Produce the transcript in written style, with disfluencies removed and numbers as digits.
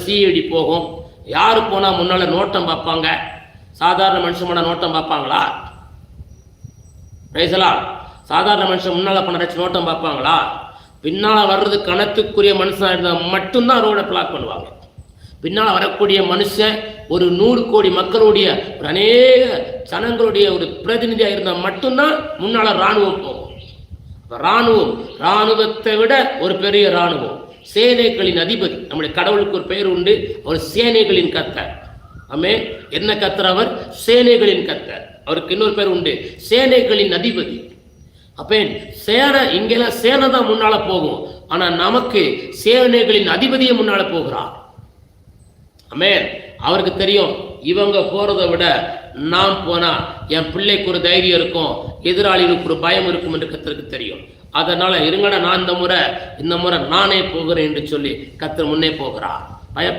CD போகும். யாரு போனா முன்னால நோட்டம் பார்ப்பாங்க? சாதாரண மனுஷன் நோட்டம் பார்ப்பாங்களா? சாதாரண மனுஷன் முன்னால பண்ண நோட்டம் பார்ப்பாங்களா? பின்னால வர்றது கணத்துக்குரிய மனுஷனா இருந்தால் மட்டும்தான் ரோட பிளாக் பண்ணுவாங்க. பின்னால வரக்கூடிய மனுஷன் ஒரு 100 கோடி மக்களுடைய அநேக ஜனங்களுடைய ஒரு பிரதிநிதியாக இருந்தால் மட்டும்தான் முன்னால ராணுவம் போகும். ராணுவத்தை விட ஒரு பெரிய ராணுவம், சேனைகளின் அதிபதி. நம்முடைய கடவுளுக்கு ஒரு பெயர் உண்டு, அவர் சேனைகளின் கர்த்தர். ஆமே, என்ன கர்த்தர்? அவர் சேனைகளின் கர்த்தர். அவருக்கு இன்னொரு பேர் உண்டு, சேனைகளின் அதிபதி. அப்ப சேனை, இங்கெல்லாம் சேனை தான் முன்னால போகும், ஆனா நமக்கு சேனைகளின் அதிபதியை முன்னால போகிறார். ஆமே, அவருக்கு தெரியும் இவங்க போறதை விட நாம் போனா என் பிள்ளைக்கு ஒரு தைரியம் இருக்கும், எதிராளிகளுக்கு ஒரு பயம் இருக்கும் என்று கர்த்தருக்கு தெரியும். அதனால இருங்கடா, நான் இந்த முறை நானே போகிறேன் என்று சொல்லி கர்த்தர் முன்னே போகிறார்.